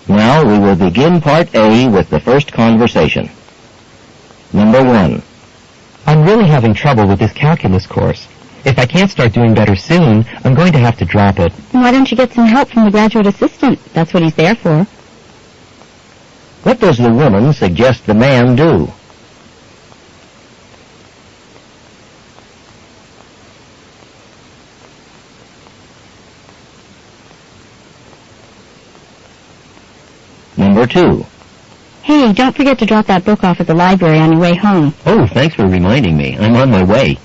Now we will begin Part A with the first conversation. Number 1. I'm really having trouble with this calculus course. If I can't start doing better soon, I'm going to have to drop it. Why don't you get some help from the graduate assistant? That's what he's there for. What does the woman suggest the man do? Number 2. Hey, don't forget to drop that book off at the library on your way home. Oh, thanks for reminding me. I'm on my way.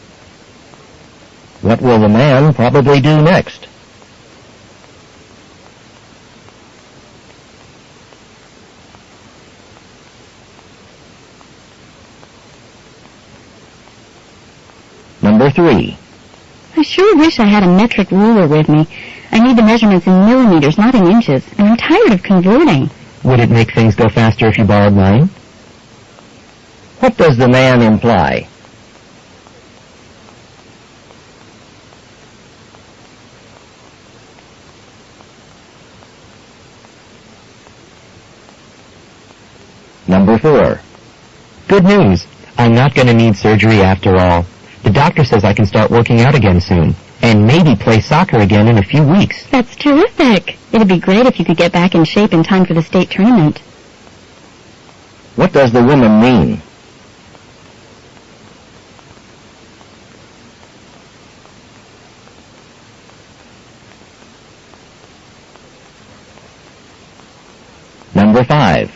What will the man probably do next? Number 3. I sure wish I had a metric ruler with me. I need the measurements in millimeters, not in inches, and I'm tired of converting. Would it make things go faster if you borrowed mine? What does the man imply? Number 4. Good news. I'm not going to need surgery after all. The doctor says I can start working out again soon, and maybe play soccer again in a few weeks. That's terrific. It'd be great if you could get back in shape in time for the state tournament. What does the woman mean? Number 5.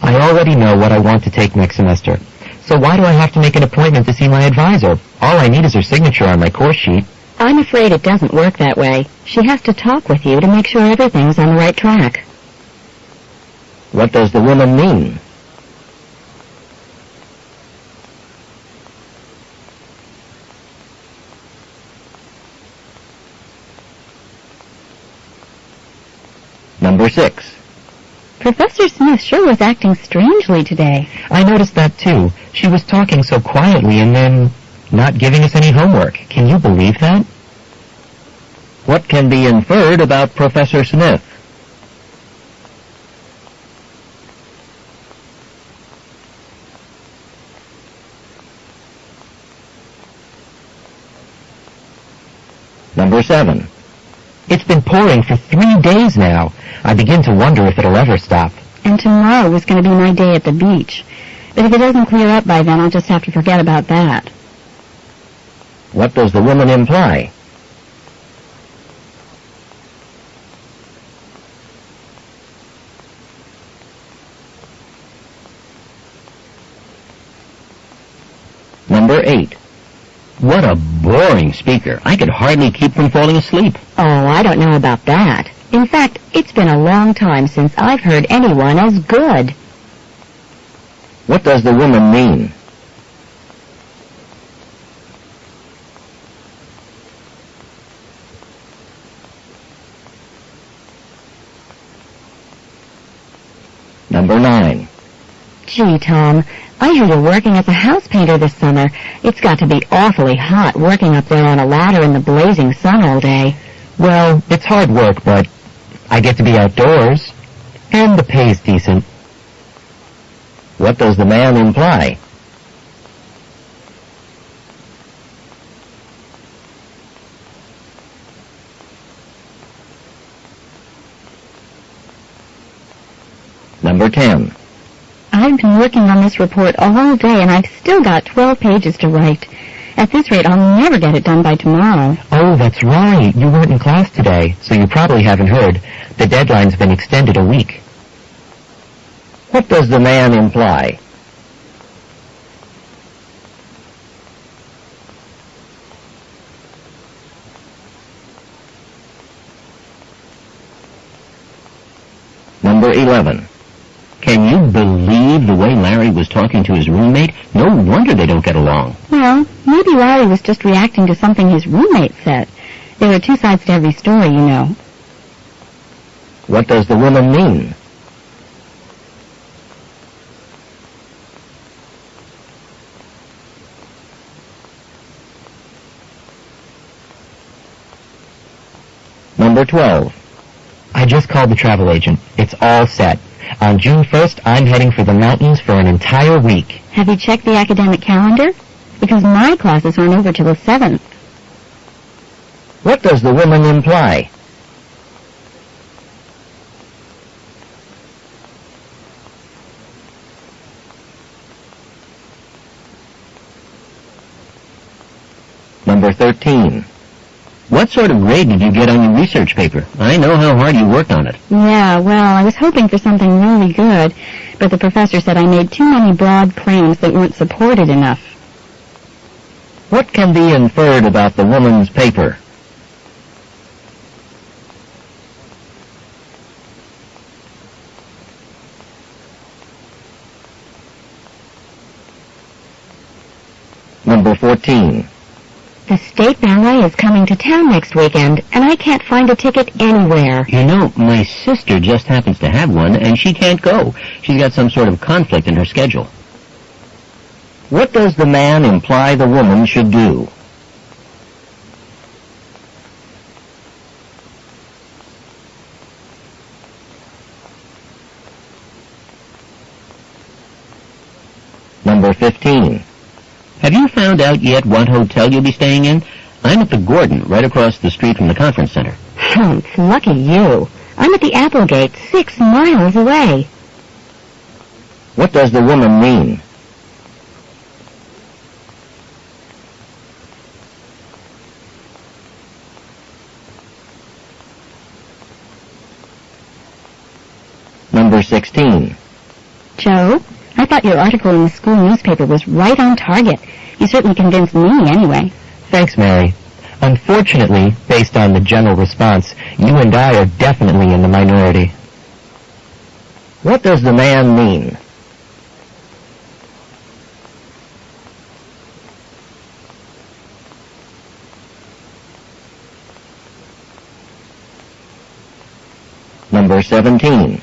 I already know what I want to take next semester. So why do I have to make an appointment to see my advisor? All I need is her signature on my course sheet. I'm afraid it doesn't work that way. She has to talk with you to make sure everything's on the right track. What does the woman mean? Number 6. Professor Smith sure was acting strangely today. I noticed that too. She was talking so quietly and then not giving us any homework. Can you believe that? What can be inferred about Professor Smith? Number 7. It's been pouring for 3 days now. I begin to wonder if it'll ever stop. And tomorrow was going to be my day at the beach. But if it doesn't clear up by then, I'll just have to forget about that. What does the woman imply? Number 8. What a boring speaker. I could hardly keep from falling asleep. Oh, I don't know about that. In fact, it's been a long time since I've heard anyone as good. What does the woman mean? Number 9. Gee, Tom, I hear you're working as a house painter this summer. It's got to be awfully hot working up there on a ladder in the blazing sun all day. Well, it's hard work, but I get to be outdoors, and the pay's decent. What does the man imply? Number 10. I've been working on this report all day, and I've still got 12 pages to write. At this rate, I'll never get it done by tomorrow. Oh, that's right. You weren't in class today, so you probably haven't heard. The deadline's been extended a week. What does the man imply? Number 11. Can you believe the way Larry was talking to his roommate? No wonder they don't get along. Well, maybe Larry was just reacting to something his roommate said. There are two sides to every story, you know. What does the woman mean? Number 12. I just called the travel agent. It's all set. On June 1st, I'm heading for the mountains for an entire week. Have you checked the academic calendar? Because my classes aren't over till the 7th. What does the woman imply? Number 13. What sort of grade did you get on your research paper? I know how hard you worked on it. Yeah, well, I was hoping for something really good, but the professor said I made too many broad claims that weren't supported enough. What can be inferred about the woman's paper? Number 14. The state ballet is coming to town next weekend, and I can't find a ticket anywhere. You know, my sister just happens to have one, and she can't go. She's got some sort of conflict in her schedule. What does the man imply the woman should do? Number 15. Have you found out yet what hotel you'll be staying in? I'm at the Gordon, right across the street from the conference center. Humph, lucky you. I'm at the Applegate, 6 miles away. What does the woman mean? Number 16. Joe, I thought your article in the school newspaper was right on target. You certainly convinced me anyway. Thanks, Mary. Unfortunately, based on the general response, you and I are definitely in the minority. What does the man mean? Number 17.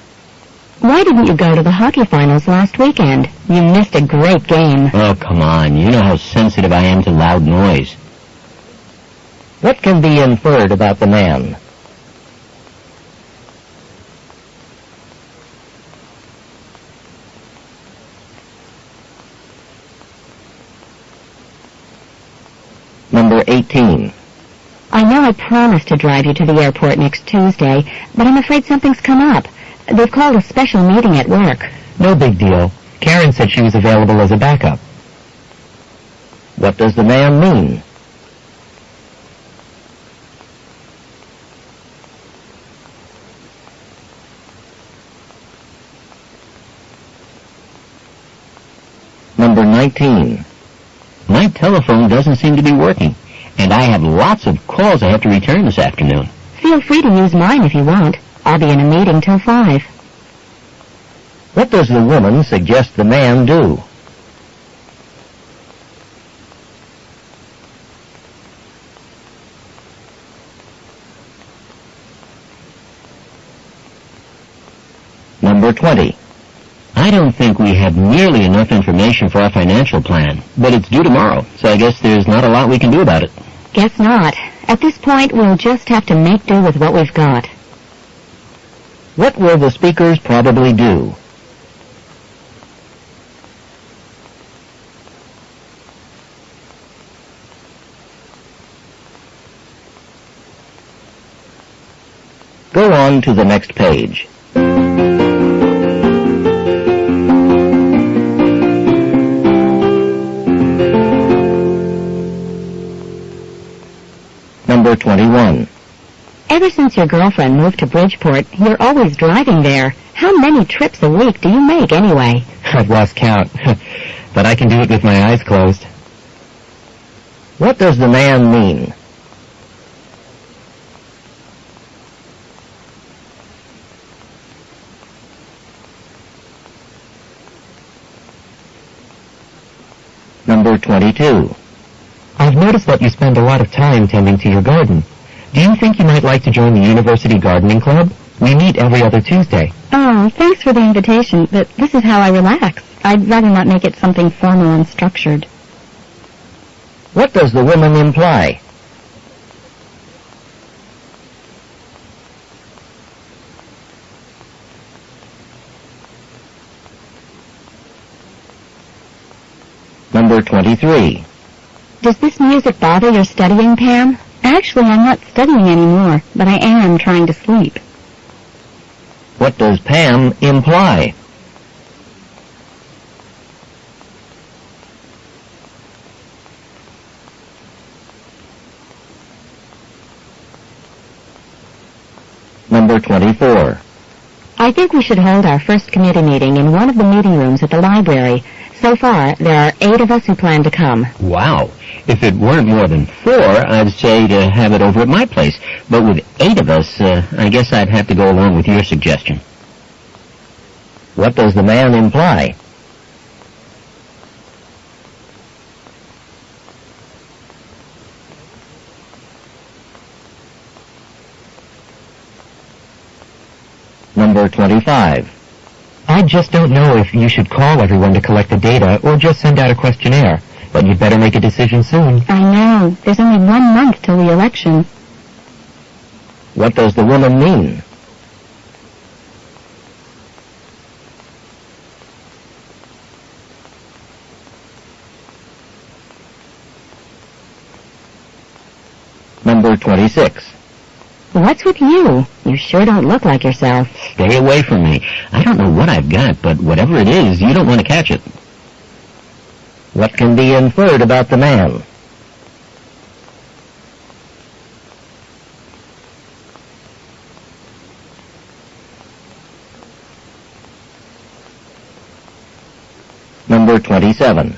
Why didn't you go to the hockey finals last weekend? You missed a great game. Oh, come on. You know how sensitive I am to loud noise. What can be inferred about the man? Number 18. I know I promised to drive you to the airport next Tuesday, but I'm afraid something's come up. They've called a special meeting at work. No big deal. Karen said she was available as a backup. What does the man mean? Number 19. My telephone doesn't seem to be working, and I have lots of calls I have to return this afternoon. Feel free to use mine if you want. I'll be in a meeting till 5. What does the woman suggest the man do? Number 20. I don't think we have nearly enough information for our financial plan, but it's due tomorrow, so I guess there's not a lot we can do about it. Guess not. At this point, we'll just have to make do with what we've got. What will the speakers probably do? Go on to the next page. Number 21. Ever since your girlfriend moved to Bridgeport, you're always driving there. How many trips a week do you make anyway? I've lost count, but I can do it with my eyes closed. What does the man mean? Number 22. I've noticed that you spend a lot of time tending to your garden. Do you think you might like to join the University Gardening Club? We meet every other Tuesday. Oh, thanks for the invitation, but this is how I relax. I'd rather not make it something formal and structured. What does the woman imply? Number 23. Does this music bother your studying, Pam? Actually, I'm not studying anymore, but I am trying to sleep. What does Pam imply? Number 24. I think we should hold our first committee meeting in one of the meeting rooms at the library. So far, there are 8 of us who plan to come. Wow. If it weren't more than 4, I'd say to have it over at my place. But with 8 of us, I guess I'd have to go along with your suggestion. What does the man imply? Number 25. I just don't know if you should call everyone to collect the data or just send out a questionnaire, but you'd better make a decision soon. I know. There's only 1 month till the election. What does the woman mean? Number 26. What's with you? You sure don't look like yourself. Stay away from me. I don't know what I've got, but whatever it is, you don't want to catch it. What can be inferred about the man? Number 27.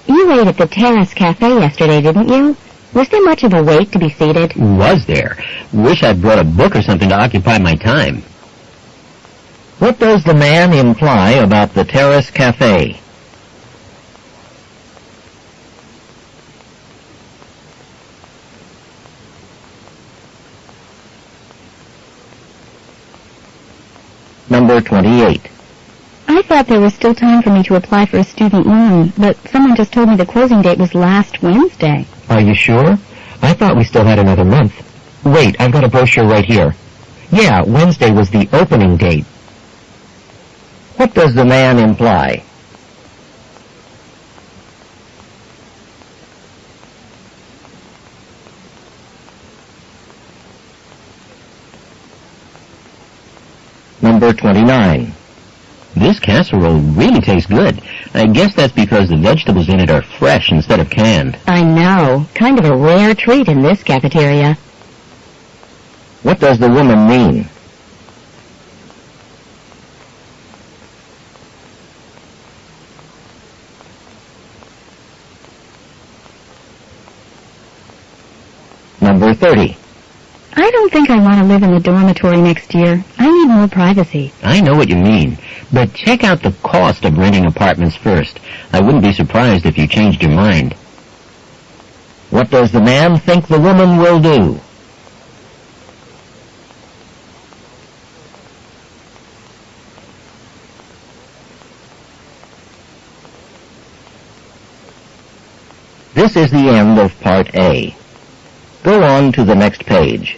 You ate at the Terrace Cafe yesterday, didn't you? Was there much of a wait to be seated? Was there? Wish I'd brought a book or something to occupy my time. What does the man imply about the Terrace Cafe? Number 28. I thought there was still time for me to apply for a student loan, but someone just told me the closing date was last Wednesday. Are you sure? I thought we still had another month. Wait, I've got a brochure right here. Yeah, Wednesday was the opening date. What does the man imply? Number 29. This casserole really tastes good. I guess that's because the vegetables in it are fresh instead of canned. I know. Kind of a rare treat in this cafeteria. What does the woman mean? Number 30. I don't think I want to live in the dormitory next year. I need more privacy. I know what you mean, but check out the cost of renting apartments first. I wouldn't be surprised if you changed your mind. What does the man think the woman will do? This is the end of Part A. Go on to the next page.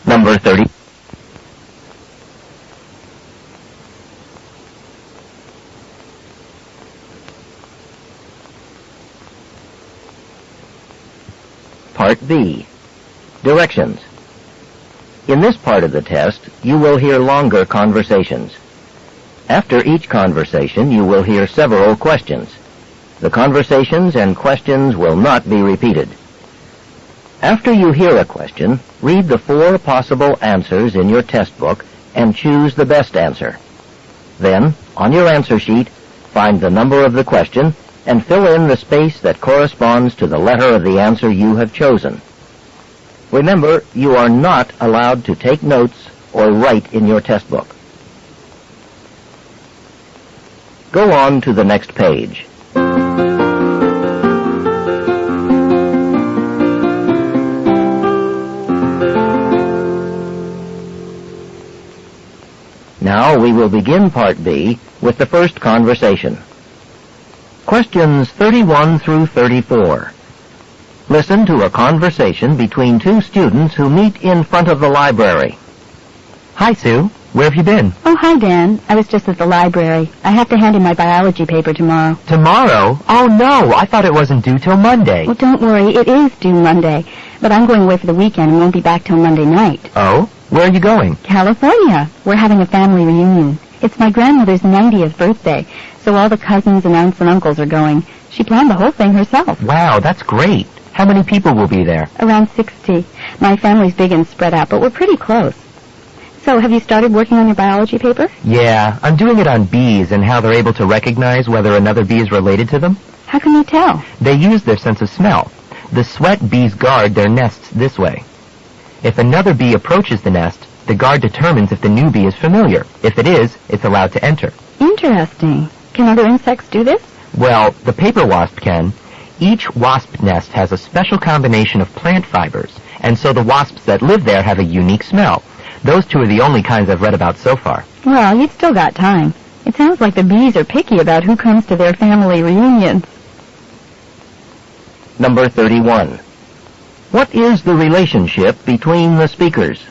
Number 30. Part B. Directions. In this part of the test, you will hear longer conversations. After each conversation, you will hear several questions. The conversations and questions will not be repeated. After you hear a question, read the 4 possible answers in your test book and choose the best answer. Then, on your answer sheet, find the number of the question and fill in the space that corresponds to the letter of the answer you have chosen. Remember, you are not allowed to take notes or write in your test book. Go on to the next page. Now we will begin Part B with the first conversation. Questions 31 through 34. Listen to a conversation between two students who meet in front of the library. Hi, Sue. Where have you been? Oh, hi, Dan. I was just at the library. I have to hand in my biology paper tomorrow. Tomorrow? Oh, no. I thought it wasn't due till Monday. Well, don't worry. It is due Monday. But I'm going away for the weekend and won't be back till Monday night. Oh? Where are you going? California. We're having a family reunion. It's my grandmother's 90th birthday, so all the cousins and aunts and uncles are going. She planned the whole thing herself. Wow, that's great. How many people will be there? Around 60. My family's big and spread out, but we're pretty close. So, have you started working on your biology paper? Yeah, I'm doing it on bees and how they're able to recognize whether another bee is related to them. How can you tell? They use their sense of smell. The sweat bees guard their nests this way. If another bee approaches the nest, the guard determines if the new bee is familiar. If it is, it's allowed to enter. Interesting. Can other insects do this? Well, the paper wasp can. Each wasp nest has a special combination of plant fibers, and so the wasps that live there have a unique smell. Those two are the only kinds I've read about so far. Well, you've still got time. It sounds like the bees are picky about who comes to their family reunions. Number 31. What is the relationship between the speakers?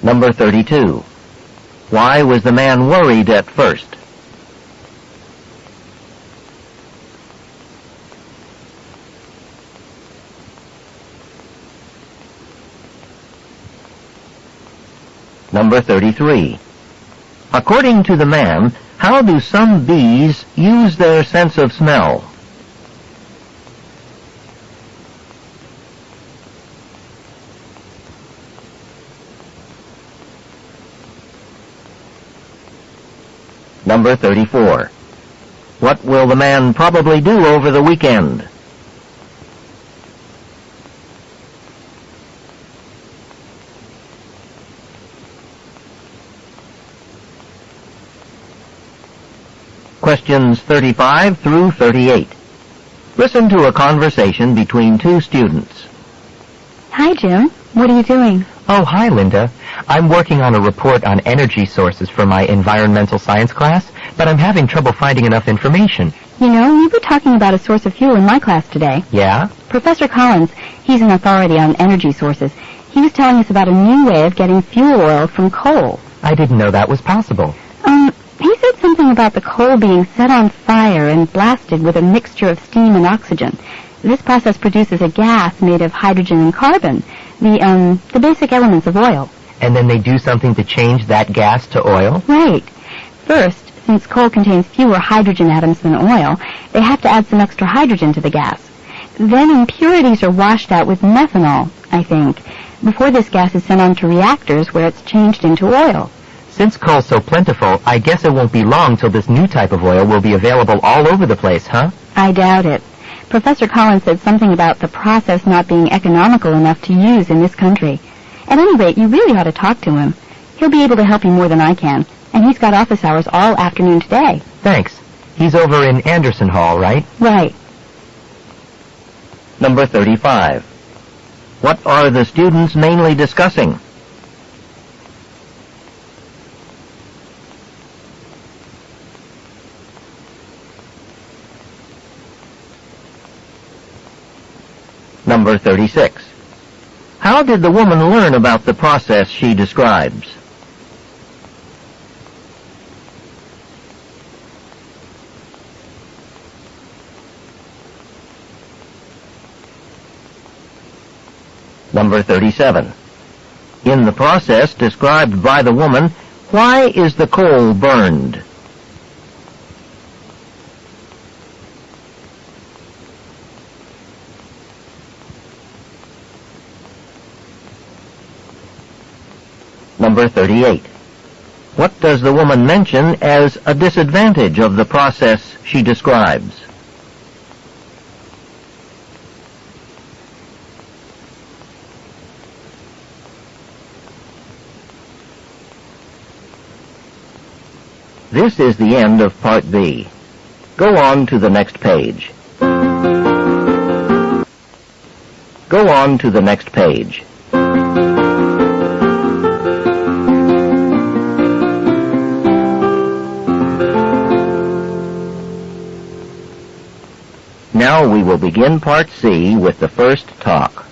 Number 32. Why was the man worried at first? Number 33. According to the man, how do some bees use their sense of smell? Number 34. What will the man probably do over the weekend? Questions 35 through 38. Listen to a conversation between two students. Hi, Jim. What are you doing? Oh, hi, Linda. I'm working on a report on energy sources for my environmental science class, but I'm having trouble finding enough information. You know, we were talking about a source of fuel in my class today. Yeah? Professor Collins, he's an authority on energy sources. He was telling us about a new way of getting fuel oil from coal. I didn't know that was possible. He said something about the coal being set on fire and blasted with a mixture of steam and oxygen. This process produces a gas made of hydrogen and carbon, the basic elements of oil. And then they do something to change that gas to oil? Right. First, since coal contains fewer hydrogen atoms than oil, they have to add some extra hydrogen to the gas. Then impurities are washed out with methanol, I think, before this gas is sent on to reactors where it's changed into oil. Since coal's so plentiful, I guess it won't be long till this new type of oil will be available all over the place, huh? I doubt it. Professor Collins said something about the process not being economical enough to use in this country. At any rate, you really ought to talk to him. He'll be able to help you more than I can, and he's got office hours all afternoon today. Thanks. He's over in Anderson Hall, right? Right. Number 35. What are the students mainly discussing? Number 36. How did the woman learn about the process she describes? Number 37. In the process described by the woman, why is the coal burned? Number 38. What does the woman mention as a disadvantage of the process she describes? This is the end of Part B. Go on to the next page. Go on to the next page. Now we will begin Part C with the first talk.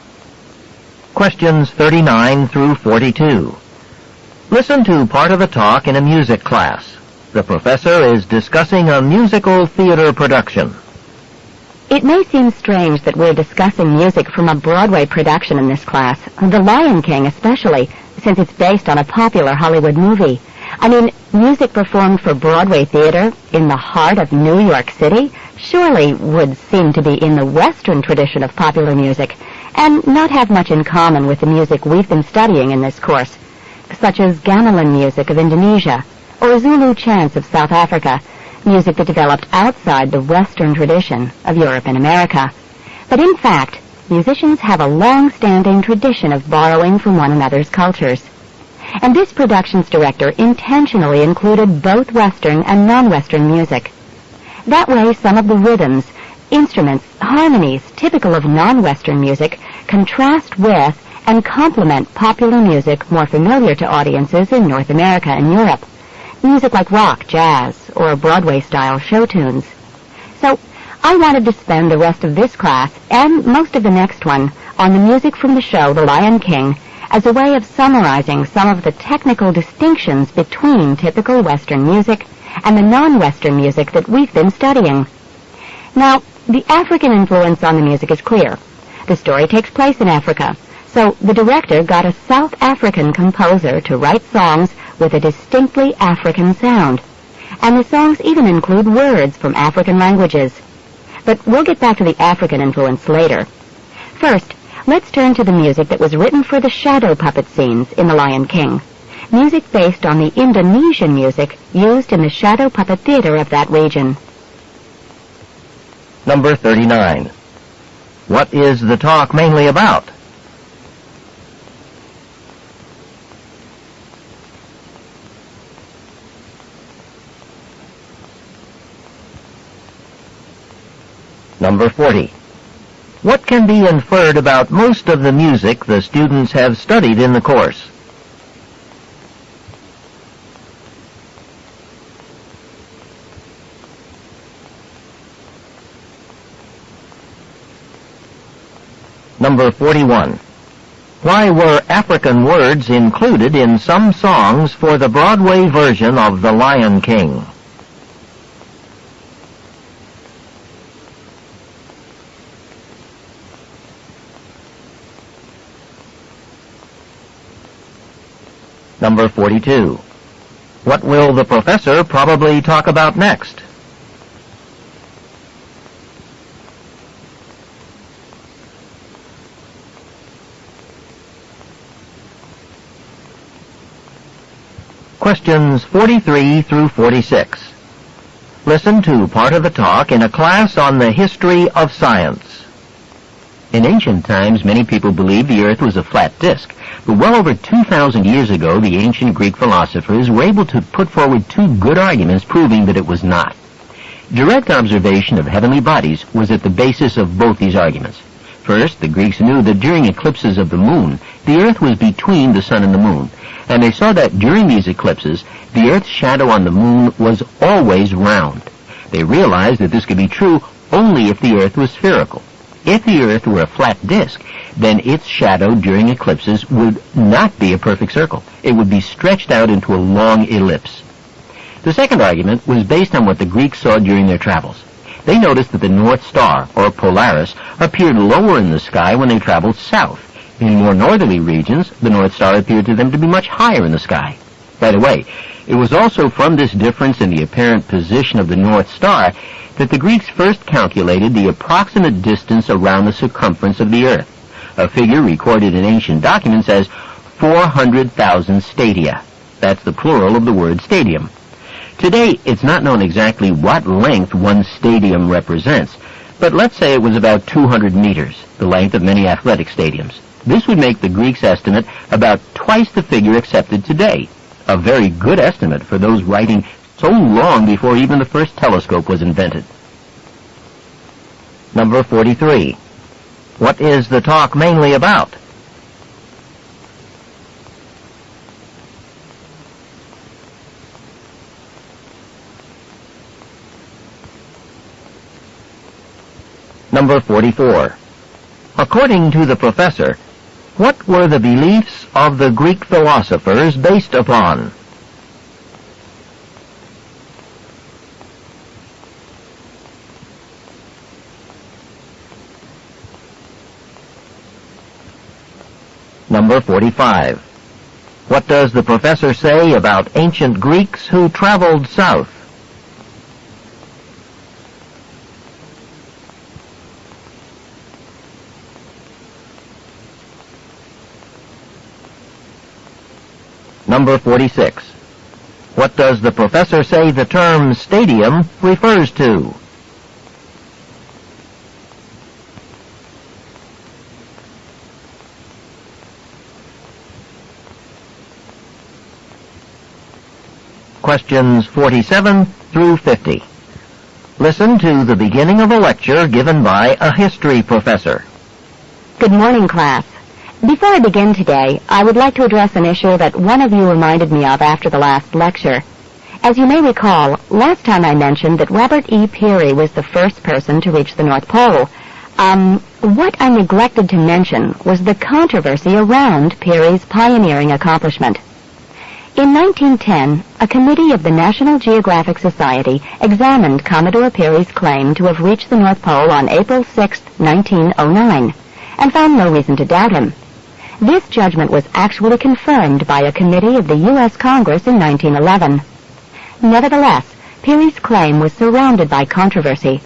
Questions 39 through 42. Listen to part of the talk in a music class. The professor is discussing a musical theater production. It may seem strange that we're discussing music from a Broadway production in this class, The Lion King especially, since it's based on a popular Hollywood movie. I mean, music performed for Broadway theater in the heart of New York City surely would seem to be in the Western tradition of popular music, and not have much in common with the music we've been studying in this course, such as gamelan music of Indonesia, or Zulu chants of South Africa, music that developed outside the Western tradition of Europe and America. But in fact, musicians have a long-standing tradition of borrowing from one another's cultures. And this production's director intentionally included both Western and non-Western music. That way, some of the rhythms, instruments, harmonies typical of non-Western music contrast with and complement popular music more familiar to audiences in North America and Europe. Music like rock, jazz, or Broadway-style show tunes. So, I wanted to spend the rest of this class, and most of the next one, on the music from the show The Lion King, as a way of summarizing some of the technical distinctions between typical Western music and the non-Western music that we've been studying. Now, the African influence on the music is clear. The story takes place in Africa, so the director got a South African composer to write songs with a distinctly African sound. And the songs even include words from African languages. But we'll get back to the African influence later. First, let's turn to the music that was written for the shadow puppet scenes in The Lion King. Music based on the Indonesian music used in the shadow puppet theater of that region. Number 39. What is the talk mainly about? Number 40. What can be inferred about most of the music the students have studied in the course? Number 41. Why were African words included in some songs for the Broadway version of The Lion King? Number 42. What will the professor probably talk about next? Questions 43 through 46. Listen to part of the talk in a class on the history of science. In ancient times, many people believed the Earth was a flat disk, but well over 2,000 years ago, the ancient Greek philosophers were able to put forward two good arguments proving that it was not. Direct observation of heavenly bodies was at the basis of both these arguments. First, the Greeks knew that during eclipses of the moon, the Earth was between the sun and the moon, and they saw that during these eclipses, the Earth's shadow on the moon was always round. They realized that this could be true only if the Earth was spherical. If the Earth were a flat disk, then its shadow during eclipses would not be a perfect circle. It would be stretched out into a long ellipse. The second argument was based on what the Greeks saw during their travels. They noticed that the North Star, or Polaris, appeared lower in the sky when they traveled south. In more northerly regions, the North Star appeared to them to be much higher in the sky. By the way, it was also from this difference in the apparent position of the North Star that the Greeks first calculated the approximate distance around the circumference of the Earth, a figure recorded in ancient documents as 400,000 stadia. That's the plural of the word stadium. Today, it's not known exactly what length one stadium represents, but let's say it was about 200 meters, the length of many athletic stadiums. This would make the Greeks' estimate about twice the figure accepted today, a very good estimate for those writing so long before even the first telescope was invented. Number 43. What is the talk mainly about? Number 44. According to the professor, what were the beliefs of the Greek philosophers based upon? Number 45. What does the professor say about ancient Greeks who traveled south? Number 46. What does the professor say the term stadium refers to? Questions 47 through 50. Listen to the beginning of a lecture given by a history professor. Good morning, class. Before I begin today, I would like to address an issue that one of you reminded me of after the last lecture. As you may recall, last time I mentioned that Robert E. Peary was the first person to reach the North Pole. What I neglected to mention was the controversy around Peary's pioneering accomplishment. In 1910, a committee of the National Geographic Society examined Commodore Peary's claim to have reached the North Pole on April 6, 1909, and found no reason to doubt him. This judgment was actually confirmed by a committee of the U.S. Congress in 1911. Nevertheless, Peary's claim was surrounded by controversy.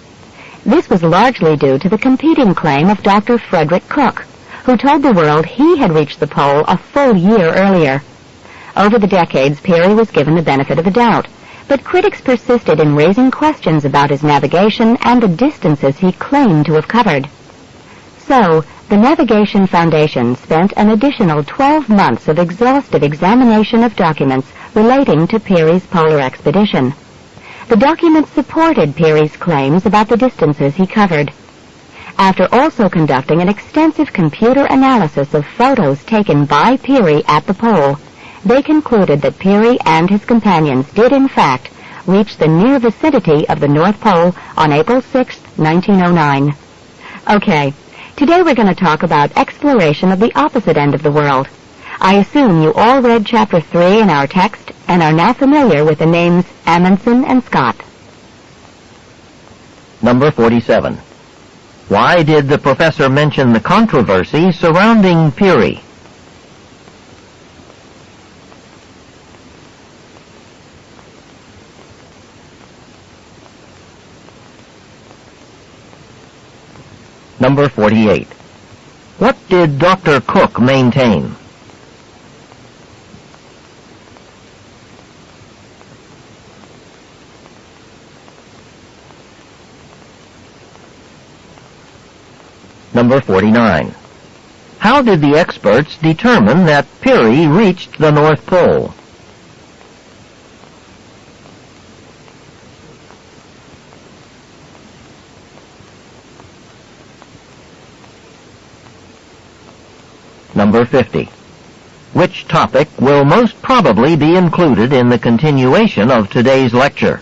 This was largely due to the competing claim of Dr. Frederick Cook, who told the world he had reached the pole a full year earlier. Over the decades, Peary was given the benefit of the doubt, but critics persisted in raising questions about his navigation and the distances he claimed to have covered. So, the Navigation Foundation spent an additional 12 months of exhaustive examination of documents relating to Peary's polar expedition. The documents supported Peary's claims about the distances he covered. After also conducting an extensive computer analysis of photos taken by Peary at the pole, they concluded that Peary and his companions did in fact reach the near vicinity of the North Pole on April 6, 1909. Okay. Today we're going to talk about exploration of the opposite end of the world. I assume you all read Chapter 3 in our text and are now familiar with the names Amundsen and Scott. Number 47. Why did the professor mention the controversy surrounding Peary? Number 48. What did Dr. Cook maintain? Number 49. How did the experts determine that Peary reached the North Pole? Number 50. Which topic will most probably be included in the continuation of today's lecture?